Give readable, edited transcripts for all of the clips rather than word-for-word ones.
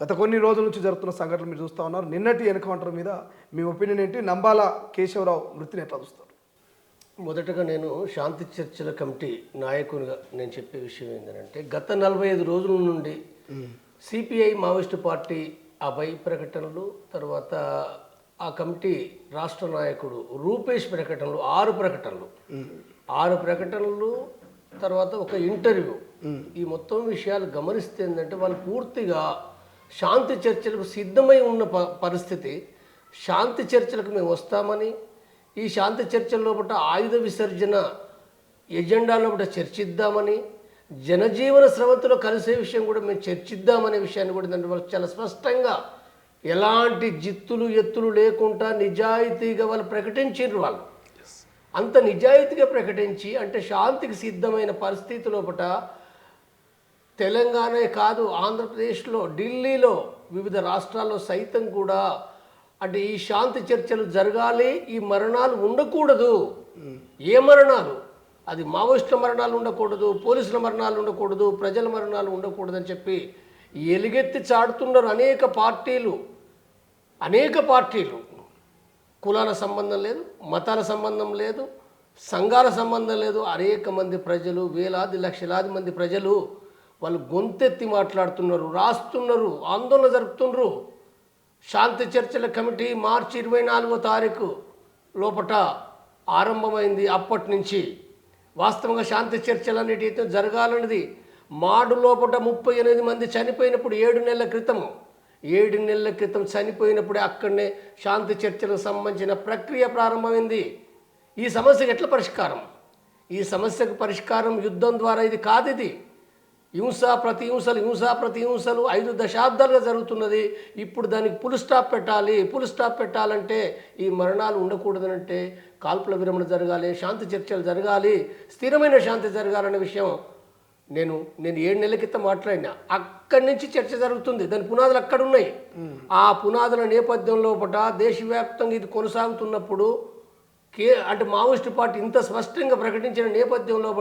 గత కొన్ని రోజుల నుంచి జరుగుతున్న సంఘటనలు మీరు చూస్తూ ఉన్నారు. నిన్నటి ఎన్కౌంటర్ మీద మీ ఒపీనియన్ ఏంటి? నంబాల కేశవరావు మృతిని ఎట్లా చూస్తారు? మొదటగా నేను శాంతి చర్చల కమిటీ నాయకునిగా నేను చెప్పే విషయం ఏంటంటే, గత 45 రోజుల నుండి సిపిఐ మావోయిస్టు పార్టీ అభయ్ ప్రకటనలు, తర్వాత ఆ కమిటీ రాష్ట్ర నాయకుడు రూపేష్ ప్రకటనలు, 6 ప్రకటనలు, తర్వాత ఒక ఇంటర్వ్యూ, ఈ మొత్తం విషయాలు గమనిస్తే ఏంటంటే వాళ్ళు పూర్తిగా శాంతి చర్చలకు సిద్ధమై ఉన్న పరిస్థితి. శాంతి చర్చలకు మేము వస్తామని, ఈ శాంతి చర్చల లోపల ఆయుధ విసర్జన ఎజెండా లోపల చర్చిద్దామని, జనజీవన స్రవంతిలో కలిసే విషయం కూడా మేము చర్చిద్దామనే విషయాన్ని కూడా దాంట్లో వాళ్ళు చాలా స్పష్టంగా ఎలాంటి జిత్తులు ఎత్తులు లేకుండా నిజాయితీగా వాళ్ళు ప్రకటించారు. వాళ్ళు అంత నిజాయితీగా ప్రకటించి అంటే శాంతికి సిద్ధమైన పరిస్థితి లోపల తెలంగాణ కాదు, ఆంధ్రప్రదేశ్లో, ఢిల్లీలో, వివిధ రాష్ట్రాల్లో సైతం కూడా అంటే ఈ శాంతి చర్చలు జరగాలి, ఈ మరణాలు ఉండకూడదు. ఏ మరణాలు? అది మావోయిస్టుల మరణాలు ఉండకూడదు, పోలీసుల మరణాలు ఉండకూడదు, ప్రజల మరణాలు ఉండకూడదు అని చెప్పి ఎలుగెత్తి చాటుతున్నారు అనేక పార్టీలు. కులాల సంబంధం లేదు, మతాల సంబంధం లేదు, సంఘాల సంబంధం లేదు. అనేక మంది ప్రజలు, వేలాది లక్షలాది మంది ప్రజలు వాళ్ళు గొంతెత్తి మాట్లాడుతున్నారు, రాస్తున్నారు, ఆందోళన జరుపుతున్నారు. శాంతి చర్చల కమిటీ మార్చి 24వ తారీఖు లోపట ఆరంభమైంది. అప్పటి నుంచి వాస్తవంగా శాంతి చర్చలు అనేటితో జరగాలన్నది మాడు లోపల 38 మంది చనిపోయినప్పుడు 7 నెలల క్రితం చనిపోయినప్పుడే అక్కడనే శాంతి చర్చలకు సంబంధించిన ప్రక్రియ ప్రారంభమైంది. ఈ సమస్యకు ఎట్లా పరిష్కారం? ఈ సమస్యకు పరిష్కారం యుద్ధం ద్వారా ఇది కాదు. ఇది హింస ప్రతి హింసలు 5 దశాబ్దాలుగా జరుగుతున్నది. ఇప్పుడు దానికి ఫుల్ స్టాప్ పెట్టాలంటే ఈ మరణాలు ఉండకూడదనంటే కాల్పుల విరమణ జరగాలి, శాంతి చర్చలు జరగాలి, స్థిరమైన శాంతి జరగాలనే విషయం నేను 7 నెలల క్రితం మాట్లాడినా. అక్కడి నుంచి చర్చ జరుగుతుంది, దాని పునాదులు అక్కడ ఉన్నాయి. ఆ పునాదుల నేపథ్యంలో దేశవ్యాప్తంగా ఇది కొనసాగుతున్నప్పుడు అంటే మావోయిస్టు పార్టీ ఇంత స్పష్టంగా ప్రకటించిన నేపథ్యంలో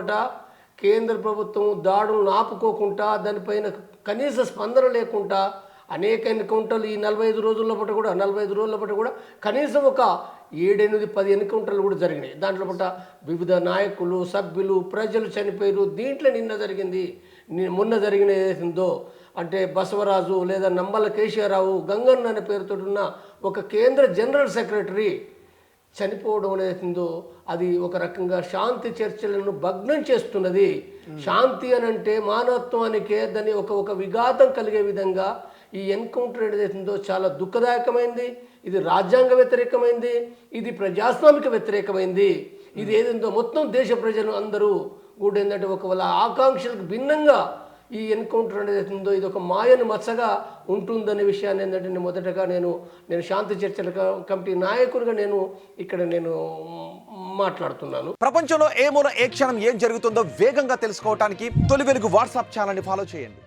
కేంద్ర ప్రభుత్వం దాడులను ఆపుకోకుండా, దానిపైన కనీస స్పందన లేకుండా అనేక ఎన్కౌంటర్లు ఈ 45 రోజుల పాటు కూడా కనీసం ఒక 7-8-10 ఎన్కౌంటర్లు కూడా జరిగినాయి. దాంట్లో వివిధ నాయకులు, సభ్యులు, ప్రజలు చనిపోయారు. దీంట్లో మొన్న జరిగిన ఏదైతుందో అంటే బసవరాజు లేదా నంబల కేశవరావు గంగన్న అనే పేరుతో ఉన్న ఒక కేంద్ర జనరల్ సెక్రటరీ చనిపోవడం అనేదో అది ఒక రకంగా శాంతి చర్చలను భగ్నం చేస్తున్నది. శాంతి అనంటే మానవత్వానికే దాని ఒక విఘాతం కలిగే విధంగా ఈ ఎన్కౌంటర్ ఏదైతుందో చాలా దుఃఖదాయకమైంది. ఇది రాజ్యాంగ వ్యతిరేకమైంది, ఇది ప్రజాస్వామిక వ్యతిరేకమైంది. ఇది ఏదైందో మొత్తం దేశ ప్రజలు అందరూ కూడా ఏంటంటే ఒకవేళ ఆకాంక్షలకు భిన్నంగా ఈ ఎన్కౌంటర్ అనేది ఉందో ఇది ఒక మాయను మచ్చగా ఉంటుందనే విషయాన్ని ఏంటంటే మొదటగా నేను శాంతి చర్చల కమిటీ నాయకుడిగా నేను మాట్లాడుతున్నాను. ప్రపంచంలో ఏ మూల ఏ క్షణం ఏం జరుగుతుందో వేగంగా తెలుసుకోవడానికి తొలి వెలుగు వాట్సాప్ ఛానల్ని ఫాలో చేయండి.